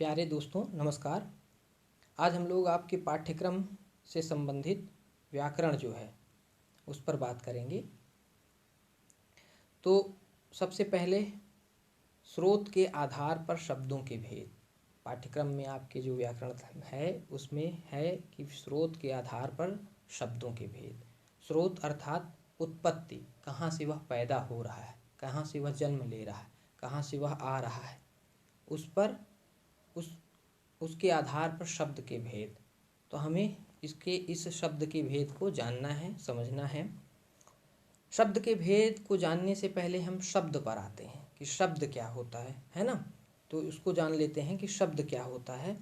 प्यारे दोस्तों नमस्कार। आज हम लोग आपके पाठ्यक्रम से संबंधित व्याकरण जो है उस पर बात करेंगे। तो सबसे पहले स्रोत के आधार पर शब्दों के भेद। पाठ्यक्रम में आपके जो व्याकरण है उसमें है कि स्रोत के आधार पर शब्दों के भेद। स्रोत अर्थात उत्पत्ति, कहाँ से वह पैदा हो रहा है, कहाँ से वह जन्म ले रहा है, कहाँ से वह आ रहा है, उस पर उसके आधार पर शब्द के भेद। तो हमें इस शब्द के भेद को जानना है, समझना है। शब्द के भेद को जानने से पहले हम शब्द पर आते हैं कि शब्द क्या होता है ना। तो उसको जान लेते हैं कि शब्द क्या होता है।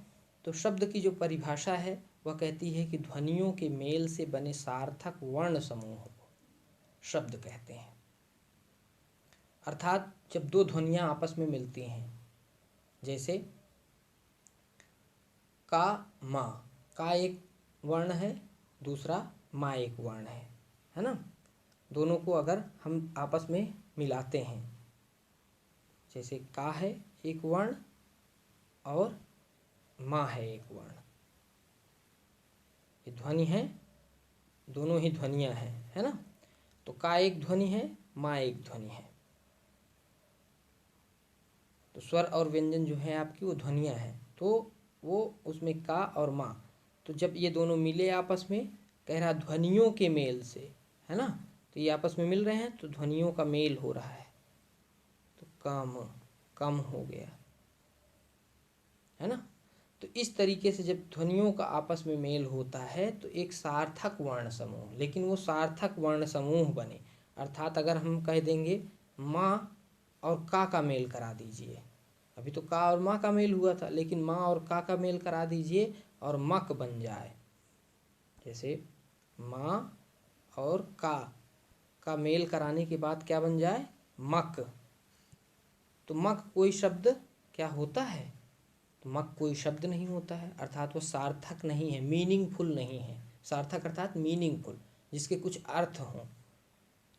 तो शब्द की जो परिभाषा है वह कहती है कि ध्वनियों के मेल से बने सार्थक वर्ण समूह को शब्द कहते हैं। अर्थात जब दो ध्वनियाँ आपस में मिलती हैं, जैसे का माँ, का एक वर्ण है, दूसरा माँ एक वर्ण है ना। दोनों को अगर हम आपस में मिलाते हैं, जैसे का है एक वर्ण और माँ है एक वर्ण, ये ध्वनि है, दोनों ही ध्वनियाँ हैं, है ना। तो का एक ध्वनि है, माँ एक ध्वनि है। तो स्वर और व्यंजन जो है आपकी वो ध्वनियाँ हैं। तो वो उसमें का और माँ, तो जब ये दोनों मिले आपस में, कह रहा ध्वनियों के मेल से, है ना। तो ये आपस में मिल रहे हैं तो ध्वनियों का मेल हो रहा है, तो कम हो गया, है ना। तो इस तरीके से जब ध्वनियों का आपस में मेल होता है तो एक सार्थक वर्ण समूह, लेकिन वो सार्थक वर्ण समूह बने। अर्थात अगर हम कह देंगे माँ और का मेल करा दीजिए, अभी तो का और माँ का मेल हुआ था, लेकिन माँ और का मेल करा दीजिए और मक बन जाए। जैसे माँ और का मेल कराने के बाद क्या बन जाए, मक। तो मक कोई शब्द क्या होता है, तो मक कोई शब्द नहीं होता है। अर्थात वो सार्थक नहीं है, मीनिंगफुल नहीं है। सार्थक अर्थात मीनिंगफुल, जिसके कुछ अर्थ हों।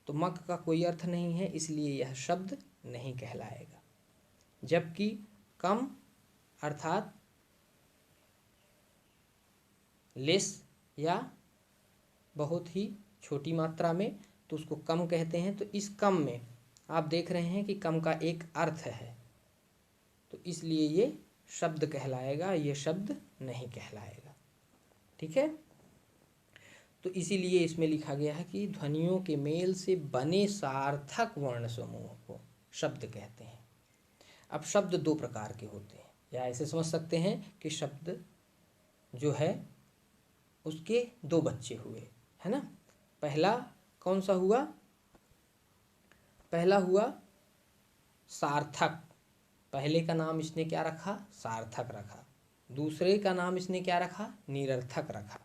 तो मक का कोई अर्थ नहीं है, इसलिए यह शब्द नहीं कहलाएगा। जबकि कम अर्थात लेस या बहुत ही छोटी मात्रा में, तो उसको कम कहते हैं। तो इस कम में आप देख रहे हैं कि कम का एक अर्थ है, तो इसलिए ये शब्द कहलाएगा, ये शब्द नहीं कहलाएगा। ठीक है। तो इसीलिए इसमें लिखा गया है कि ध्वनियों के मेल से बने सार्थक वर्ण समूह को शब्द कहते हैं। अब शब्द दो प्रकार के होते हैं, या ऐसे समझ सकते हैं कि शब्द जो है उसके दो बच्चे हुए, है ना। पहला कौन सा हुआ, पहला हुआ सार्थक। पहले का नाम इसने क्या रखा, सार्थक रखा। दूसरे का नाम इसने क्या रखा, निरर्थक रखा।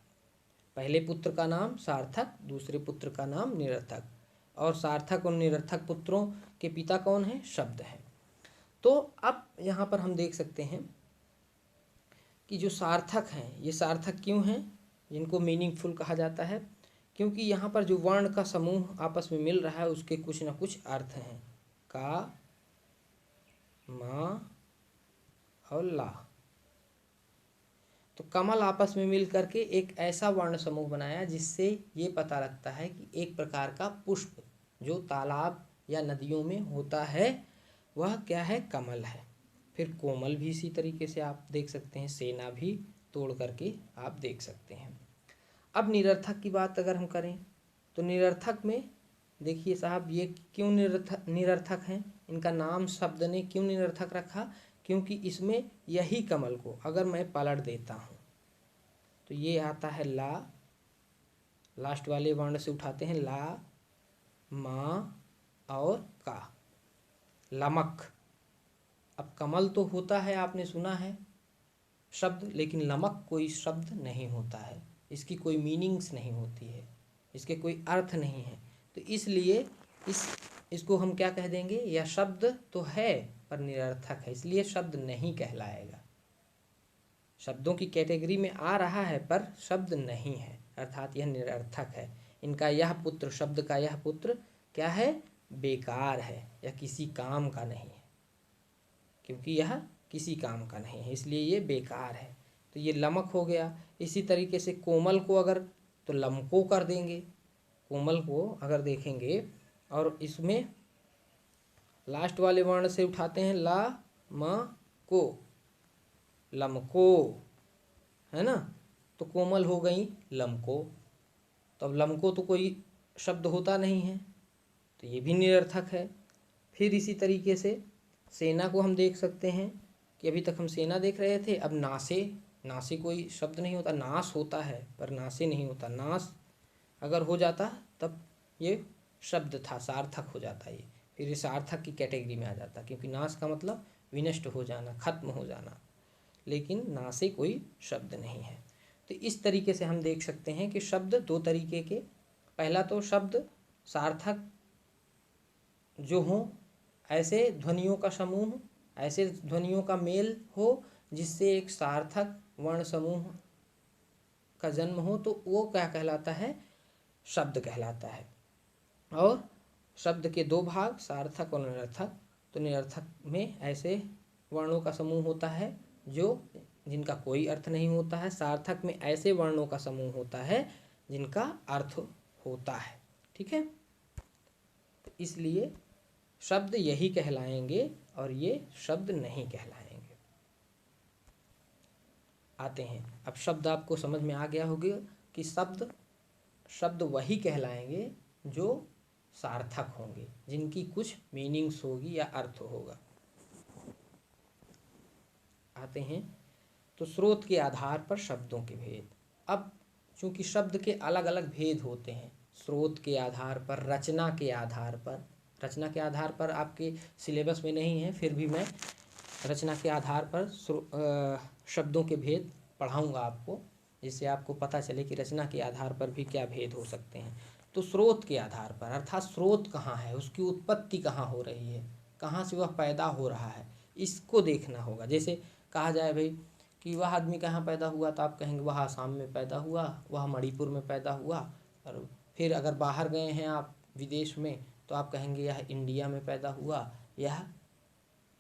पहले पुत्र का नाम सार्थक, दूसरे पुत्र का नाम निरर्थक। और सार्थक और निरर्थक पुत्रों के पिता कौन है, शब्द है। तो अब यहाँ पर हम देख सकते हैं कि जो सार्थक हैं, ये सार्थक क्यों हैं, जिनको मीनिंगफुल कहा जाता है, क्योंकि यहाँ पर जो वर्ण का समूह आपस में मिल रहा है उसके कुछ न कुछ अर्थ हैं। का, माँ और ला। तो कमल आपस में मिल करके एक ऐसा वर्ण समूह बनाया जिससे ये पता लगता है कि एक प्रकार का पुष्प जो तालाब या नदियों में होता है वह क्या है, कमल है। फिर कोमल भी इसी तरीके से आप देख सकते हैं, सेना भी तोड़ करके आप देख सकते हैं। अब निरर्थक की बात अगर हम करें तो निरर्थक में देखिए साहब, ये क्यों निरर्थक हैं, इनका नाम शब्द ने क्यों निरर्थक रखा, क्योंकि इसमें यही कमल को अगर मैं पलट देता हूँ तो ये आता है ला, लास्ट वाले वर्ण से उठाते हैं ला, माँ और का, लमक। अब कमल तो होता है, आपने सुना है शब्द, लेकिन लमक कोई शब्द नहीं होता है, इसकी कोई मीनिंग्स नहीं होती है, इसके कोई अर्थ नहीं है। तो इसलिए इसको हम क्या कह देंगे, यह शब्द तो है पर निरर्थक है, इसलिए शब्द नहीं कहलाएगा। शब्दों की कैटेगरी में आ रहा है पर शब्द नहीं है, अर्थात यह निरर्थक है। इनका यह पुत्र, शब्द का यह पुत्र क्या है, बेकार है या किसी काम का नहीं है, क्योंकि यह किसी काम का नहीं है, इसलिए ये बेकार है। तो ये लमक हो गया। इसी तरीके से कोमल को अगर तो लमको कर देंगे, कोमल को अगर देखेंगे और इसमें लास्ट वाले वर्ण से उठाते हैं ला म को, लमको, है ना। तो कोमल हो गई लमको। तो अब लमको तो कोई शब्द होता नहीं है, तो ये भी निरर्थक है। फिर इसी तरीके से सेना को हम देख सकते हैं कि अभी तक हम सेना देख रहे थे, अब नासे, नासे कोई शब्द नहीं होता, नाश होता है पर नासे नहीं होता। नाश अगर हो जाता तब ये शब्द था, सार्थक हो जाता ये, फिर ये सार्थक की कैटेगरी में आ जाता, क्योंकि नाश का मतलब विनष्ट हो जाना, खत्म हो जाना, लेकिन नासे कोई शब्द नहीं है। तो इस तरीके से हम देख सकते हैं कि शब्द दो तरीके के, पहला तो शब्द सार्थक जो हो, ऐसे ध्वनियों का समूह, ऐसे ध्वनियों का मेल हो जिससे एक सार्थक वर्ण समूह का जन्म हो, तो वो क्या कहलाता है, शब्द कहलाता है। और शब्द के दो भाग, सार्थक और निरर्थक। तो निरर्थक में ऐसे वर्णों का समूह होता है जो जिनका कोई अर्थ नहीं होता है, सार्थक में ऐसे वर्णों का समूह होता है जिनका अर्थ होता है। ठीक है, तो इसलिए शब्द यही कहलाएंगे और ये शब्द नहीं कहलाएंगे। आते हैं, अब शब्द आपको समझ में आ गया होगा कि शब्द वही कहलाएंगे जो सार्थक होंगे, जिनकी कुछ मीनिंग्स होगी या अर्थ होगा। आते हैं, तो स्रोत के आधार पर शब्दों के भेद। अब चूंकि शब्द के अलग अलग भेद होते हैं, स्रोत के आधार पर, रचना के आधार पर, रचना के आधार पर आपके सिलेबस में नहीं है, फिर भी मैं रचना के आधार पर शब्दों के भेद पढ़ाऊंगा आपको, जिससे आपको पता चले कि रचना के आधार पर भी क्या भेद हो सकते हैं। तो स्रोत के आधार पर, अर्थात स्रोत कहाँ है, उसकी उत्पत्ति कहाँ हो रही है, कहाँ से वह पैदा हो रहा है, इसको देखना होगा। जैसे कहा जाए भाई कि वह आदमी कहाँ पैदा हुआ, तो आप कहेंगे वह आसाम में पैदा हुआ, वह मणिपुर में पैदा हुआ। और फिर अगर बाहर गए हैं आप विदेश में, तो आप कहेंगे यह इंडिया में पैदा हुआ, यह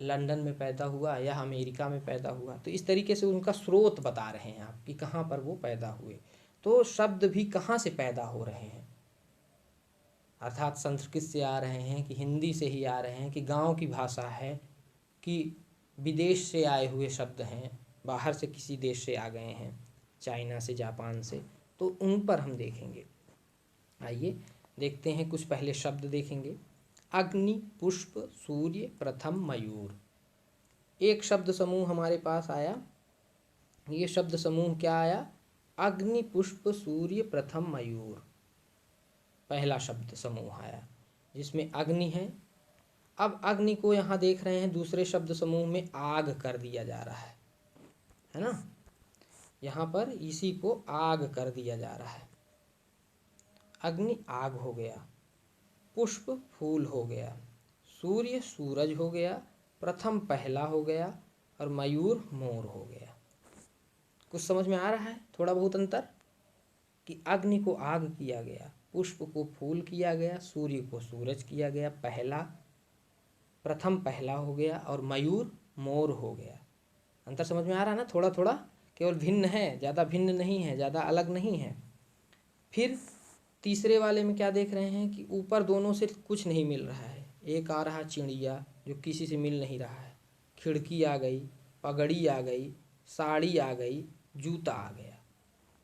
लंदन में पैदा हुआ, यह अमेरिका में पैदा हुआ। तो इस तरीके से उनका स्रोत बता रहे हैं आप कि कहाँ पर वो पैदा हुए। तो शब्द भी कहाँ से पैदा हो रहे हैं, अर्थात संस्कृत से आ रहे हैं कि हिंदी से ही आ रहे हैं कि गांव की भाषा है कि विदेश से आए हुए शब्द हैं, बाहर से किसी देश से आ गए हैं, चाइना से, जापान से। तो उन पर हम देखेंगे। आइए देखते हैं, कुछ पहले शब्द देखेंगे। अग्नि, पुष्प, सूर्य, प्रथम, मयूर। एक शब्द समूह हमारे पास आया, ये शब्द समूह क्या आया, अग्नि, पुष्प, सूर्य, प्रथम, मयूर। पहला शब्द समूह आया जिसमें अग्नि है। अब अग्नि को यहाँ देख रहे हैं दूसरे शब्द समूह में आग कर दिया जा रहा है ना, यहाँ पर इसी को आग कर दिया जा रहा है। अग्नि आग हो गया, पुष्प फूल हो गया, सूर्य सूरज हो गया, प्रथम पहला हो गया और मयूर मोर हो गया। कुछ समझ में आ रहा है थोड़ा बहुत अंतर, कि अग्नि को आग किया गया, पुष्प को फूल किया गया, सूर्य को सूरज किया गया, पहला, प्रथम पहला हो गया और मयूर मोर हो गया। अंतर समझ में आ रहा है ना, थोड़ा थोड़ा, केवल भिन्न है, ज़्यादा भिन्न नहीं है, ज़्यादा अलग नहीं है। फिर तीसरे वाले में क्या देख रहे हैं कि ऊपर दोनों से कुछ नहीं मिल रहा है। एक आ रहा चिड़िया जो किसी से मिल नहीं रहा है, खिड़की आ गई, पगड़ी आ गई, साड़ी आ गई, जूता आ गया,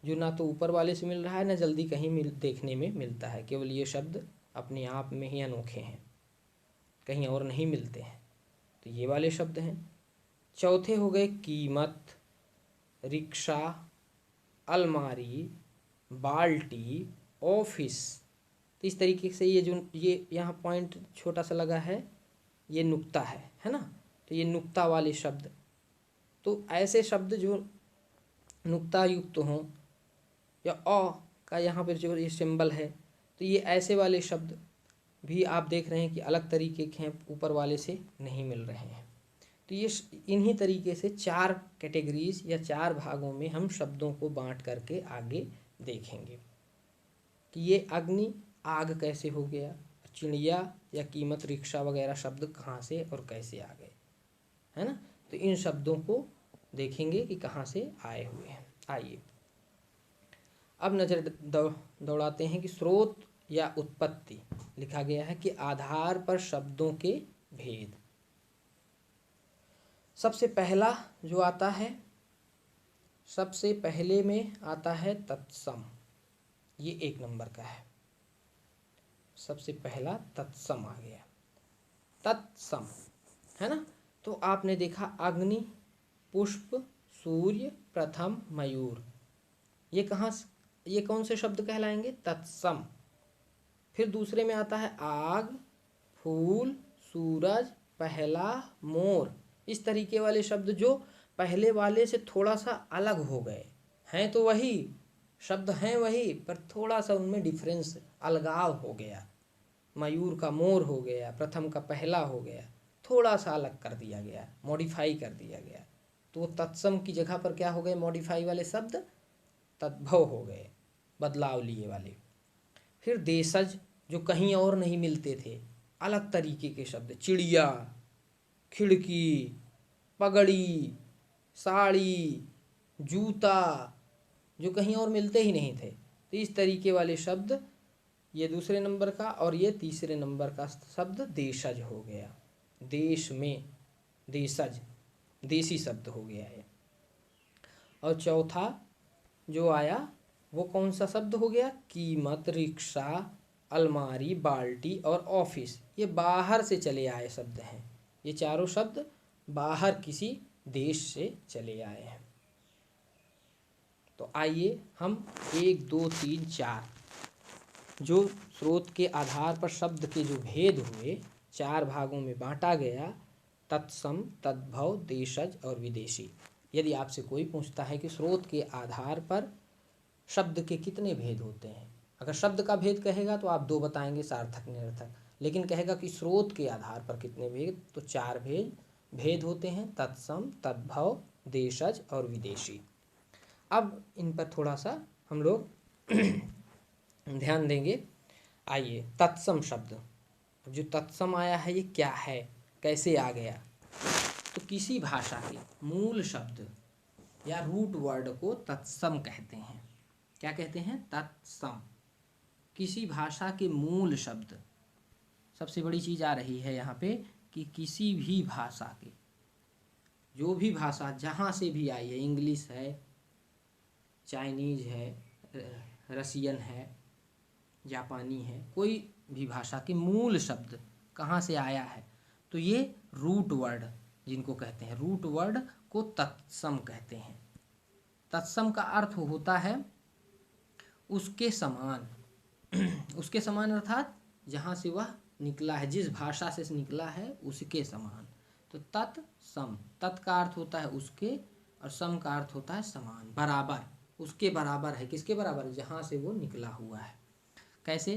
जो ना तो ऊपर वाले से मिल रहा है ना जल्दी कहीं देखने में मिलता है। केवल ये शब्द अपने आप में ही अनोखे हैं, कहीं और नहीं मिलते हैं। तो ये वाले शब्द हैं। चौथे हो गए कीमत, रिक्शा, अलमारी, बाल्टी, ऑफिस। तो इस तरीके से ये यहाँ पॉइंट छोटा सा लगा है, ये नुक्ता है ना। तो ये नुक्ता वाले शब्द, तो ऐसे शब्द जो नुक्ता युक्त हों या अ का यहाँ पर जो ये सिंबल है, तो ये ऐसे वाले शब्द भी आप देख रहे हैं कि अलग तरीके के हैं, ऊपर वाले से नहीं मिल रहे हैं। तो ये इन्हीं तरीके से 4 कैटेगरीज या 4 भागों में हम शब्दों को बांट करके आगे देखेंगे कि ये अग्नि आग कैसे हो गया, चिड़िया या कीमत, रिक्शा वगैरह शब्द कहाँ से और कैसे आ गए, है ना। तो इन शब्दों को देखेंगे कि कहाँ से आए हुए हैं। आइए अब नज़र दौड़ाते हैं कि स्रोत या उत्पत्ति लिखा गया है कि आधार पर शब्दों के भेद। सबसे पहला जो आता है, सबसे पहले में आता है तत्सम। ये 1 नंबर का है। सबसे पहला तत्सम आ गया, तत्सम, है ना। तो आपने देखा अग्नि, पुष्प, सूर्य, प्रथम, मयूर, ये कौन से शब्द कहलाएंगे? तत्सम। फिर दूसरे में आता है आग, फूल, सूरज, पहला, मोर। इस तरीके वाले शब्द जो पहले वाले से थोड़ा सा अलग हो गए हैं, तो वही शब्द हैं वही, पर थोड़ा सा उनमें डिफरेंस, अलगाव हो गया। मयूर का मोर हो गया, प्रथम का पहला हो गया, थोड़ा सा अलग कर दिया गया, मॉडिफाई कर दिया गया। तो तत्सम की जगह पर क्या हो गए? मॉडिफाई वाले शब्द तद्भव हो गए, बदलाव लिए वाले। फिर देशज, जो कहीं और नहीं मिलते थे, अलग तरीके के शब्द, चिड़िया, खिड़की, पगड़ी, साड़ी, जूता, जो कहीं और मिलते ही नहीं थे। तो इस तरीके वाले शब्द, ये दूसरे नंबर का। और ये तीसरे नंबर का शब्द देशज हो गया, देश में, देशज, देसी शब्द हो गया है। और चौथा जो आया वो कौन सा शब्द हो गया? कीमत, रिक्शा, अलमारी, बाल्टी और ऑफिस। ये बाहर से चले आए शब्द हैं। ये चारों शब्द बाहर किसी देश से चले आए हैं। तो आइए हम 1, 2, 3, 4 जो स्रोत के आधार पर शब्द के जो भेद हुए, 4 भागों में बांटा गया, तत्सम, तद्भव, देशज और विदेशी। यदि आपसे कोई पूछता है कि स्रोत के आधार पर शब्द के कितने भेद होते हैं, अगर शब्द का भेद कहेगा तो आप 2 बताएंगे, सार्थक निरर्थक। लेकिन कहेगा कि स्रोत के आधार पर कितने भेद, तो 4 भेद होते हैं, तत्सम, तद्भव, देशज और विदेशी। अब इन पर थोड़ा सा हम लोग ध्यान देंगे। आइए, तत्सम शब्द, अब जो तत्सम आया है ये क्या है, कैसे आ गया? तो किसी भाषा के मूल शब्द या रूट वर्ड को तत्सम कहते हैं। क्या कहते हैं? तत्सम। किसी भाषा के मूल शब्द, सबसे बड़ी चीज़ आ रही है यहाँ पे कि किसी भी भाषा के, जो भी भाषा जहाँ से भी आई है, इंग्लिश है, चाइनीज है, रसियन है, जापानी है, कोई भी भाषा के मूल शब्द कहाँ से आया है, तो ये रूट वर्ड जिनको कहते हैं, रूट वर्ड को तत्सम कहते हैं। तत्सम का अर्थ होता है उसके समान। उसके समान अर्थात जहाँ से वह निकला है, जिस भाषा से निकला है उसके समान। तो तत्सम, तत् का अर्थ होता है उसके और सम का अर्थ होता है समान, बराबर, उसके बराबर है। किसके बराबर? जहाँ से वो निकला हुआ है। कैसे?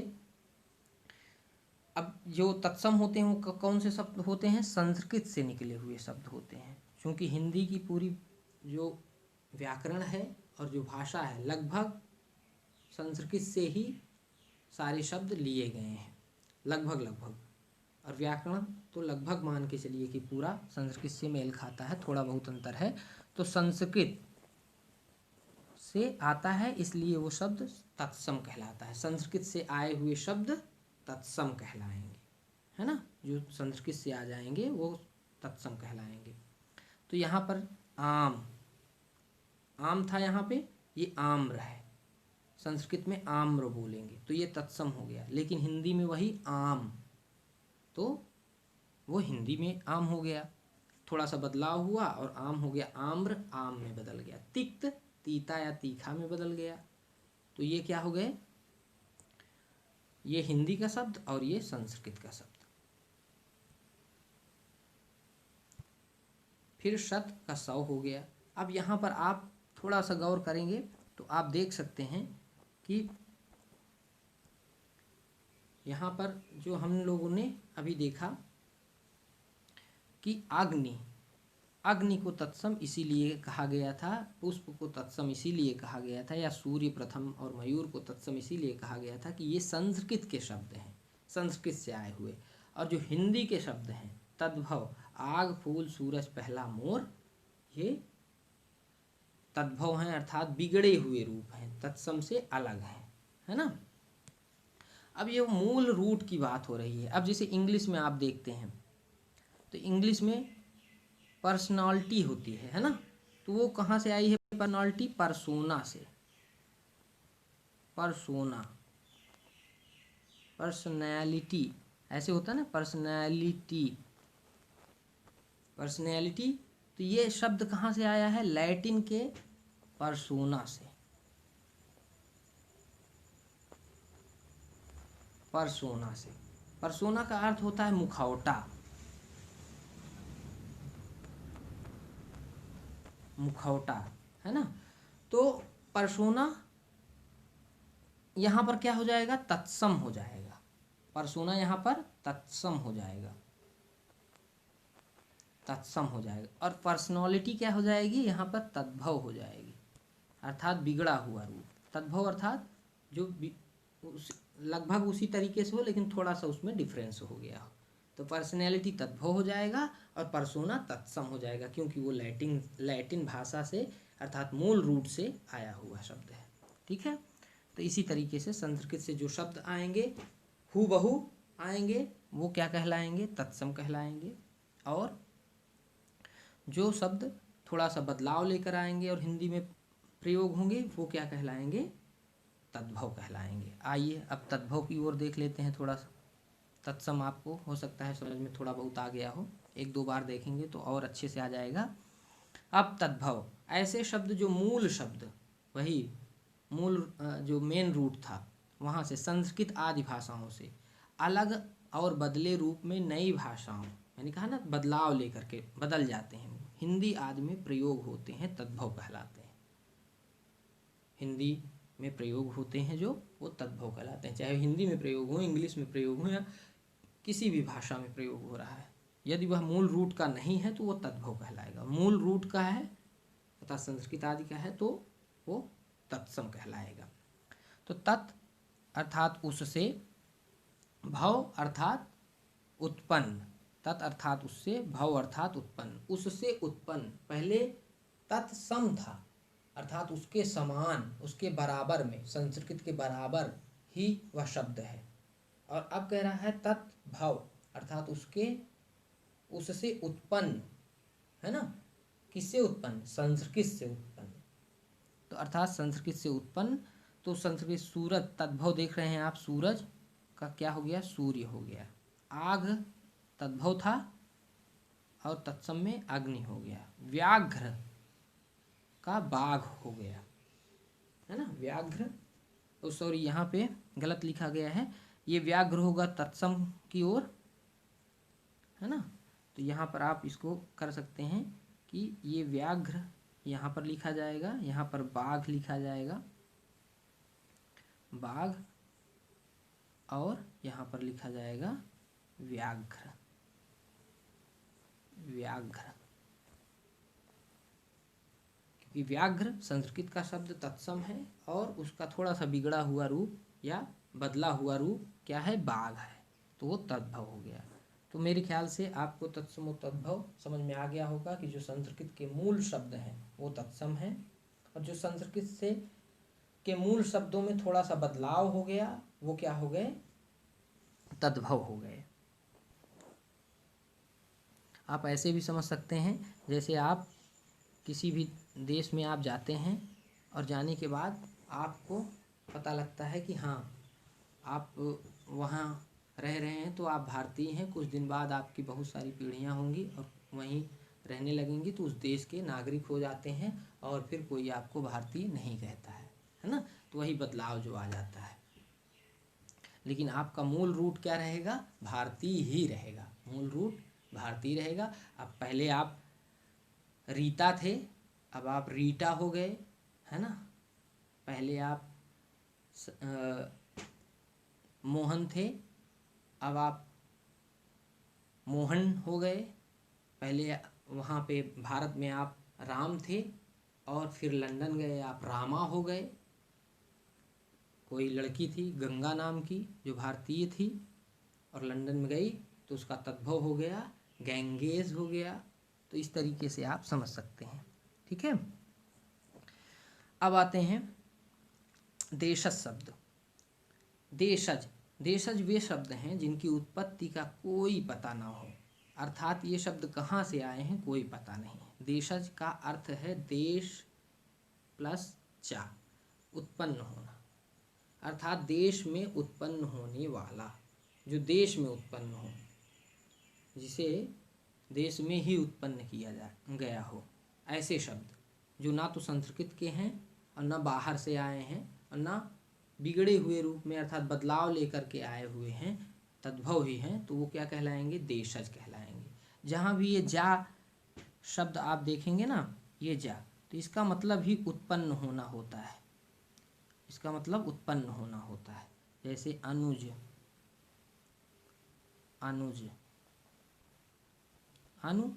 अब जो तत्सम होते हैं वो कौन से शब्द होते हैं? संस्कृत से निकले हुए शब्द होते हैं। क्योंकि हिंदी की पूरी जो व्याकरण है और जो भाषा है, लगभग संस्कृत से ही सारे शब्द लिए गए हैं, लगभग। और व्याकरण तो लगभग मान के चलिए कि पूरा संस्कृत से मेल खाता है, थोड़ा बहुत अंतर है। तो संस्कृत से आता है, इसलिए वो शब्द तत्सम कहलाता है। संस्कृत से आए हुए शब्द तत्सम कहलाएंगे, है ना। जो संस्कृत से आ जाएंगे वो तत्सम कहलाएंगे। तो यहाँ पर आम था, यहाँ पे ये आम्र है। संस्कृत में आम्र बोलेंगे तो ये तत्सम हो गया, लेकिन हिंदी में वही आम, तो वो हिंदी में आम हो गया। थोड़ा सा बदलाव हुआ और आम हो गया आम्र, आम में बदल गया। तिक्त, तीता या तीखा में बदल गया। तो ये क्या हो गए? ये हिंदी का शब्द और ये संस्कृत का शब्द। फिर शत का 100 हो गया। अब यहाँ पर आप थोड़ा सा गौर करेंगे तो आप देख सकते हैं कि यहाँ पर जो हम लोगों ने अभी देखा कि अग्नि को तत्सम इसीलिए कहा गया था, पुष्प को तत्सम इसीलिए कहा गया था, या सूर्य, प्रथम और मयूर को तत्सम इसीलिए कहा गया था कि ये संस्कृत के शब्द हैं, संस्कृत से आए हुए। और जो हिंदी के शब्द हैं तद्भव, आग फूल सूरज पहला मोर, ये तद्भव हैं अर्थात बिगड़े हुए रूप हैं, तत्सम से अलग हैं, है ना। अब ये मूल रूट की बात हो रही है। अब जैसे इंग्लिश में आप देखते हैं तो इंग्लिश में पर्सनालिटी होती है ना। तो वो कहाँ से आई है पर्सनालिटी? परसोना से। परसोना, पर्सनैलिटी ऐसे होता है ना, पर्सनैलिटी, पर्सनैलिटी। तो ये शब्द कहाँ से आया है? लैटिन के परसोना से। परसोना से। परसोना का अर्थ होता है मुखौटा, मुखौटा, है ना। तो परसोना यहाँ पर क्या हो जाएगा? तत्सम हो जाएगा। परसोना यहाँ पर तत्सम हो जाएगा, तत्सम हो जाएगा। और पर्सनालिटी क्या हो जाएगी? यहाँ पर तद्भव हो जाएगी, अर्थात बिगड़ा हुआ रूप। तद्भव अर्थात जो लगभग उसी तरीके से हो लेकिन थोड़ा सा उसमें डिफरेंस हो गया हो। तो पर्सनैलिटी तद्भव हो जाएगा और परसोना तत्सम हो जाएगा, क्योंकि वो लैटिन भाषा से अर्थात मूल रूट से आया हुआ शब्द है। ठीक है। तो इसी तरीके से संस्कृत से जो शब्द आएंगे हूबहू आएंगे वो क्या कहलाएंगे? तत्सम कहलाएंगे। और जो शब्द थोड़ा सा बदलाव लेकर आएंगे और हिंदी में प्रयोग होंगे वो क्या कहलाएंगे? तद्भव कहलाएंगे। आइए अब तद्भव की ओर देख लेते हैं थोड़ा सा। तत्सम आपको हो सकता है समझ में थोड़ा बहुत आ गया हो, एक दो बार देखेंगे तो और अच्छे से आ जाएगा। अब तद्भव ऐसे शब्द जो मूल शब्द, वही मूल जो मेन रूट था वहाँ से संस्कृत आदि भाषाओं से अलग और बदले रूप में नई भाषाओं, मैंने कहा ना बदलाव लेकर के बदल जाते हैं, हिंदी आदि में प्रयोग होते हैं, तद्भव कहलाते हैं। हिंदी में प्रयोग होते हैं जो वो तद्भव कहलाते हैं। चाहे हिंदी में प्रयोग हो, इंग्लिश में प्रयोग हो या किसी भी भाषा में प्रयोग हो रहा है, यदि वह मूल रूट का नहीं है तो वो तद्भव कहलाएगा। मूल रूट का है तथा संस्कृत आदि का है तो वो तत्सम कहलाएगा। तो तत् अर्थात उससे, भव अर्थात उत्पन्न, तत् अर्थात उससे, भव अर्थात उत्पन्न, उससे उत्पन्न। पहले तत्सम था अर्थात उसके समान, उसके बराबर में, संस्कृत के बराबर ही वह शब्द है। और अब कह रहा है तत्भव अर्थात उससे उत्पन्न, है ना। किससे उत्पन्न? संस्कृत से उत्पन्न। तो अर्थात संस्कृत से उत्पन्न। तो संस्कृत सूरज, तद्भव देख रहे हैं आप, सूरज का क्या हो गया? सूर्य हो गया। आग तद्भव था और तत्सम में अग्नि हो गया। व्याघ्र का बाघ हो गया, है ना। व्याघ्र, तो सॉरी यहाँ पे गलत लिखा गया है, ये व्याघ्र होगा तत्सम की ओर, है ना। तो यहाँ पर आप इसको कर सकते हैं कि ये व्याघ्र यहाँ पर लिखा जाएगा, यहाँ पर बाघ लिखा जाएगा, बाघ, और यहाँ पर लिखा जाएगा व्याघ्र, व्याघ्र। क्योंकि व्याघ्र संस्कृत का शब्द तत्सम है और उसका थोड़ा सा बिगड़ा हुआ रूप या बदला हुआ रूप क्या है? बाघ है, तो वो तद्भव हो गया। तो मेरे ख्याल से आपको तत्सम और तद्भव समझ में आ गया होगा कि जो संस्कृत के मूल शब्द हैं वो तत्सम है, और जो संस्कृत से के मूल शब्दों में थोड़ा सा बदलाव हो गया वो क्या हो गए? तद्भव हो गए। आप ऐसे भी समझ सकते हैं जैसे आप किसी भी देश में आप जाते हैं और जाने के बाद आपको पता लगता है कि हाँ आप वहाँ रह रहे हैं तो आप भारतीय हैं, कुछ दिन बाद आपकी बहुत सारी पीढ़ियाँ होंगी और वहीं रहने लगेंगी तो उस देश के नागरिक हो जाते हैं और फिर कोई आपको भारतीय नहीं कहता है ना। तो वही बदलाव जो आ जाता है, लेकिन आपका मूल रूट क्या रहेगा? भारतीय ही रहेगा, मूल रूट भारतीय रहेगा। अब पहले आप रीता थे, अब आप रीटा हो गए, है ना। पहले आप मोहन थे, अब आप मोहन हो गए। पहले वहाँ पे भारत में आप राम थे और फिर लंदन गए आप रामा हो गए। कोई लड़की थी गंगा नाम की जो भारतीय थी और लंदन में गई तो उसका तद्भव हो गया गैंगेज हो गया। तो इस तरीके से आप समझ सकते हैं। ठीक है, अब आते हैं देशज शब्द। देशज, देशज वे शब्द हैं जिनकी उत्पत्ति का कोई पता ना हो, अर्थात ये शब्द कहाँ से आए हैं कोई पता नहीं। देशज का अर्थ है देश प्लस चा, उत्पन्न होना, अर्थात देश में उत्पन्न होने वाला, जो देश में उत्पन्न हो, जिसे देश में ही उत्पन्न किया गया हो, ऐसे शब्द जो ना तो संस्कृत के हैं और ना बाहर से आए हैं और ना बिगड़े हुए रूप में अर्थात बदलाव लेकर के आए हुए हैं, तद्भव ही हैं, तो वो क्या कहलाएंगे? देशज कहलाएंगे। जहाँ भी ये जा शब्द आप देखेंगे ना, ये जा, तो इसका मतलब ही उत्पन्न होना होता है, इसका मतलब उत्पन्न होना होता है। जैसे अनुज, अनुज, अनु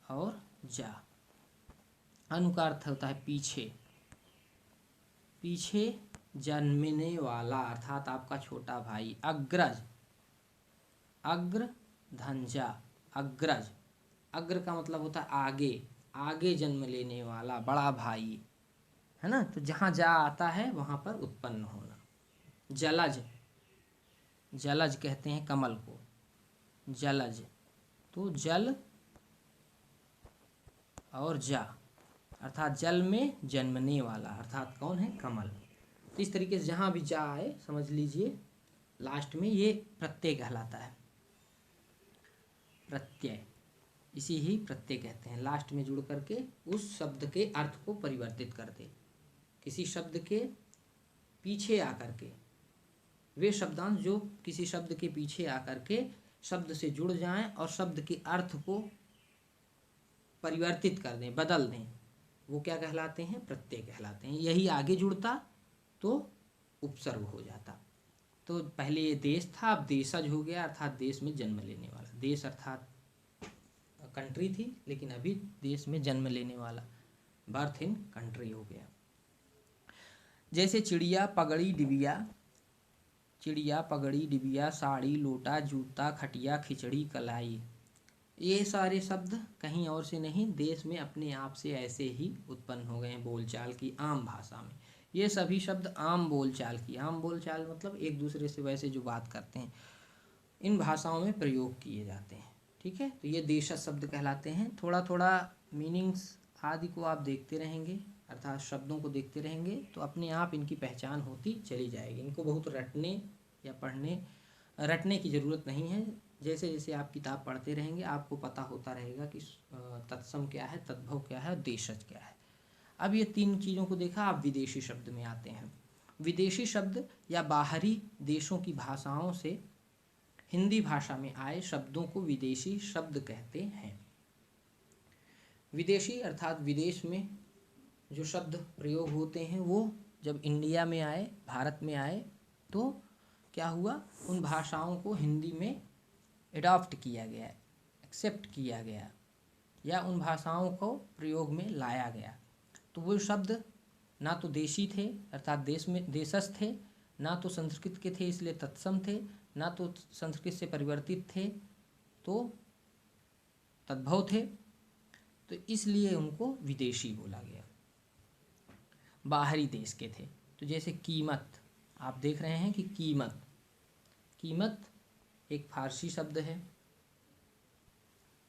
और जा। अनु का अर्थ होता है पीछे, पीछे जन्मने वाला, अर्थात आपका छोटा भाई। अग्रज, अग्र धंजा, अग्रज, अग्र का मतलब होता है आगे, आगे जन्म लेने वाला, बड़ा भाई, है ना। तो जहाँ जा आता है वहाँ पर उत्पन्न होना। जलज, जलज कहते हैं कमल को, जलज, तो जल और जा, अर्थात जल में जन्मने वाला, अर्थात कौन है? कमल। तो इस तरीके से जहाँ भी जा आए समझ लीजिए लास्ट में ये प्रत्यय कहलाता है। प्रत्यय, इसी ही प्रत्यय कहते हैं, लास्ट में जुड़ करके उस शब्द के अर्थ को परिवर्तित कर दे। किसी शब्द के पीछे आकर के, वे शब्दांश जो किसी शब्द के पीछे आकर के शब्द से जुड़ जाएं और शब्द के अर्थ को परिवर्तित कर दें, बदल दें, वो क्या कहलाते हैं? प्रत्यय कहलाते हैं। यही आगे जुड़ता तो उपसर्ग हो जाता। तो पहले ये देश था, अब देशज हो गया, अर्थात देश में जन्म लेने वाला। देश अर्थात कंट्री थी, लेकिन अभी देश में जन्म लेने वाला, बर्थ इन कंट्री हो गया। जैसे चिड़िया, पगड़ी, डिबिया, चिड़िया, पगड़ी, डिबिया, साड़ी, लोटा, जूता, खटिया, खिचड़ी, कलाई, ये सारे शब्द कहीं और से नहीं, देश में अपने आप से ऐसे ही उत्पन्न हो गए हैं बोलचाल की आम भाषा में। ये सभी शब्द आम बोलचाल की, आम बोलचाल मतलब एक दूसरे से वैसे जो बात करते हैं, इन भाषाओं में प्रयोग किए जाते हैं। ठीक है, तो ये देशज शब्द कहलाते हैं। थोड़ा थोड़ा मीनिंग्स आदि को आप देखते रहेंगे, अर्थात शब्दों को देखते रहेंगे, तो अपने आप इनकी पहचान होती चली जाएगी। इनको बहुत रटने या रटने की ज़रूरत नहीं है। जैसे जैसे आप किताब पढ़ते रहेंगे आपको पता होता रहेगा कि तत्सम क्या है, तद्भव क्या है और देशज क्या है। अब ये तीन चीज़ों को देखा, आप विदेशी शब्द में आते हैं। विदेशी शब्द या बाहरी देशों की भाषाओं से हिंदी भाषा में आए शब्दों को विदेशी शब्द कहते हैं। विदेशी अर्थात विदेश में जो शब्द प्रयोग होते हैं वो जब इंडिया में आए, भारत में आए, तो क्या हुआ? उन भाषाओं को हिंदी में एडॉप्ट किया गया, एक्सेप्ट किया गया, या उन भाषाओं को प्रयोग में लाया गया। तो वो शब्द ना तो देशी थे अर्थात देश में देशज थे, ना तो संस्कृत के थे इसलिए तत्सम थे, ना तो संस्कृत से परिवर्तित थे तो तद्भव थे, तो इसलिए उनको विदेशी बोला गया। बाहरी देश के थे, तो जैसे कीमत, आप देख रहे हैं कि कीमत, कीमत एक फारसी शब्द है।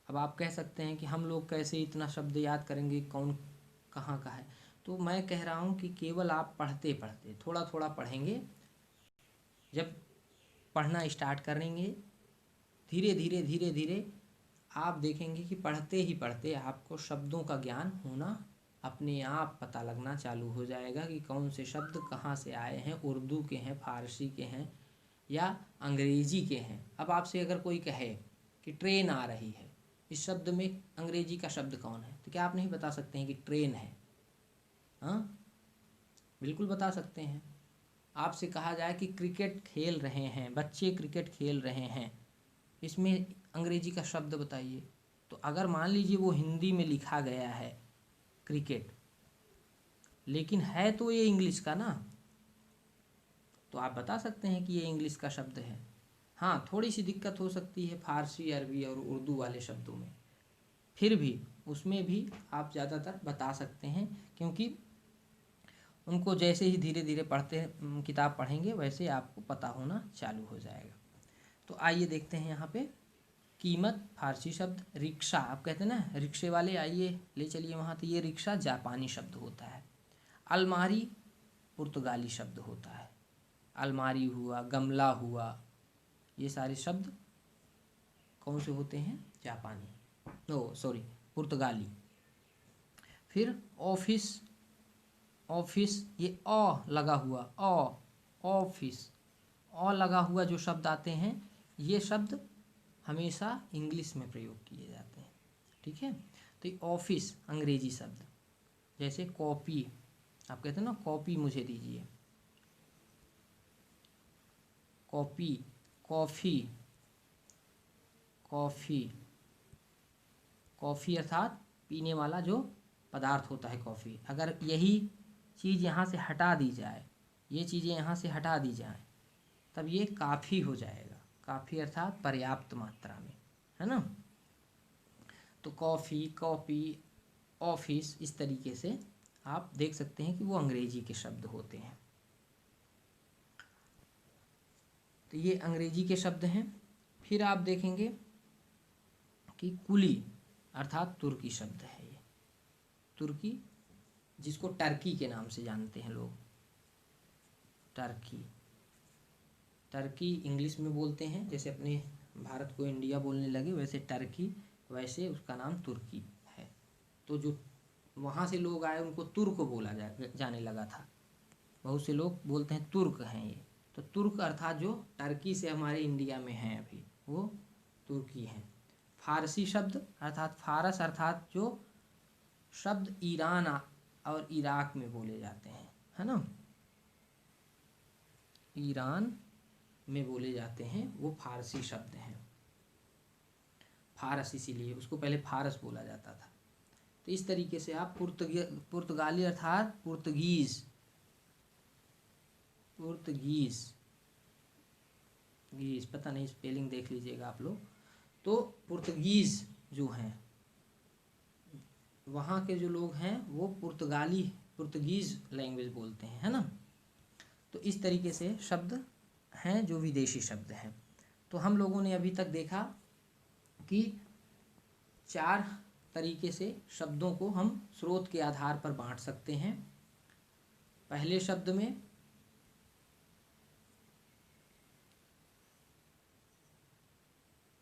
अब आप कह सकते हैं कि हम लोग कैसे इतना शब्द याद करेंगे, कौन कहाँ का है। तो मैं कह रहा हूँ कि केवल आप पढ़ते पढ़ते थोड़ा थोड़ा पढ़ेंगे, जब पढ़ना स्टार्ट करेंगे धीरे धीरे धीरे धीरे आप देखेंगे कि पढ़ते ही पढ़ते आपको शब्दों का ज्ञान होना अपने आप पता लगना चालू हो जाएगा कि कौन से शब्द कहाँ से आए हैं, उर्दू के हैं, फारसी के हैं या अंग्रेजी के हैं। अब आपसे अगर कोई कहे कि ट्रेन आ रही है, इस शब्द में अंग्रेजी का शब्द कौन है, तो क्या आप नहीं बता सकते हैं कि ट्रेन है? हाँ, बिल्कुल बता सकते हैं। आपसे कहा जाए कि क्रिकेट खेल रहे हैं, बच्चे क्रिकेट खेल रहे हैं, इसमें अंग्रेजी का शब्द बताइए। तो अगर मान लीजिए वो हिंदी में लिखा गया है क्रिकेट, लेकिन है तो ये इंग्लिश का ना, तो आप बता सकते हैं कि ये इंग्लिश का शब्द है। हाँ, थोड़ी सी दिक्कत हो सकती है फारसी, अरबी और उर्दू वाले शब्दों में, फिर भी उसमें भी आप ज़्यादातर बता सकते हैं, क्योंकि उनको जैसे ही धीरे धीरे किताब पढ़ेंगे वैसे आपको पता होना चालू हो जाएगा। तो आइए देखते हैं यहाँ पे कीमत फारसी शब्द, रिक्शा आप कहते हैं ना रिक्शे वाले, आइए ले चलिए वहाँ, तो ये रिक्शा जापानी शब्द होता है। अलमारी पुर्तगाली शब्द होता है, अलमारी हुआ, गमला हुआ, ये सारे शब्द कौन से होते हैं? जापानी, सॉरी पुर्तगाली। फिर ऑफिस, ऑफिस ये लगा हुआ, ऑफिस, लगा हुआ जो शब्द आते हैं ये शब्द हमेशा इंग्लिश में प्रयोग किए जाते हैं, ठीक है। तो ये ऑफिस अंग्रेजी शब्द, जैसे कॉपी आप कहते हैं ना कॉपी मुझे दीजिए, कॉपी, कॉफ़ी, कॉफ़ी, कॉफ़ी अर्थात पीने वाला जो पदार्थ होता है कॉफ़ी। अगर यही चीज़ यहाँ से हटा दी जाए, ये चीज़ें यहाँ से हटा दी जाएं, तब ये काफ़ी हो जाएगा। काफ़ी अर्थात पर्याप्त मात्रा में, है ना। तो कॉफ़ी, कॉपी, ऑफिस, इस तरीके से आप देख सकते हैं कि वो अंग्रेजी के शब्द होते हैं। तो ये अंग्रेजी के शब्द हैं। फिर आप देखेंगे कि कुली अर्थात तुर्की शब्द है, ये तुर्की जिसको टर्की के नाम से जानते हैं लोग, टर्की, टर्की इंग्लिश में बोलते हैं, जैसे अपने भारत को इंडिया बोलने लगे वैसे टर्की, वैसे उसका नाम तुर्की है। तो जो वहाँ से लोग आए उनको तुर्क बोला जाने लगा था, बहुत से लोग बोलते हैं तुर्क हैं ये। तो तुर्क अर्थात जो टर्की से हमारे इंडिया में हैं अभी, वो तुर्की हैं। फारसी शब्द अर्थात फारस, अर्थात जो शब्द ईरान और इराक में बोले जाते हैं, है ना, ईरान में बोले जाते हैं, वो फारसी शब्द हैं। फारस इसीलिए उसको पहले फारस बोला जाता था। तो इस तरीके से आप पुर्तगाली अर्थात पुर्तगीज़, पुर्तगीज़, गीज पता नहीं स्पेलिंग देख लीजिएगा आप लोग। तो पुर्तगीज़ जो हैं, वहाँ के जो लोग हैं वो पुर्तगीज़ लैंग्वेज बोलते हैं, है ना। तो इस तरीके से शब्द हैं जो विदेशी शब्द हैं। तो हम लोगों ने अभी तक देखा कि 4 तरीके से शब्दों को हम स्रोत के आधार पर बांट सकते हैं। पहले शब्द में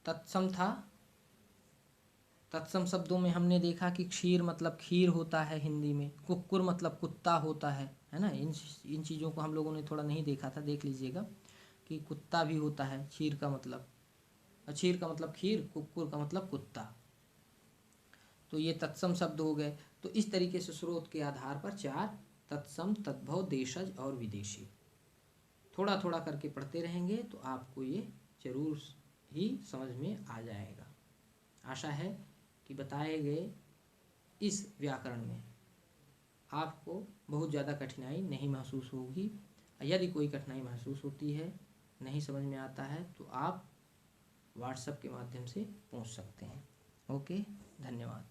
तत्सम था, तत्सम शब्दों में हमने देखा कि क्षीर मतलब खीर होता है हिंदी में, कुक्कुर मतलब कुत्ता होता है ना। इन चीज़ों को हम लोगों ने थोड़ा नहीं देखा था, देख लीजिएगा कि कुत्ता भी होता है, क्षीर का मतलब खीर, कुक्कुर का मतलब कुत्ता। तो ये तत्सम शब्द हो गए। तो इस तरीके से स्रोत के आधार पर 4 तत्सम, तद्भव, देशज और विदेशी, थोड़ा थोड़ा करके पढ़ते रहेंगे तो आपको ये जरूर ही समझ में आ जाएगा। आशा है कि बताए गए इस व्याकरण में आपको बहुत ज़्यादा कठिनाई नहीं महसूस होगी। यदि कोई कठिनाई महसूस होती है, नहीं समझ में आता है, तो आप व्हाट्सएप के माध्यम से पूछ सकते हैं। ओके, धन्यवाद।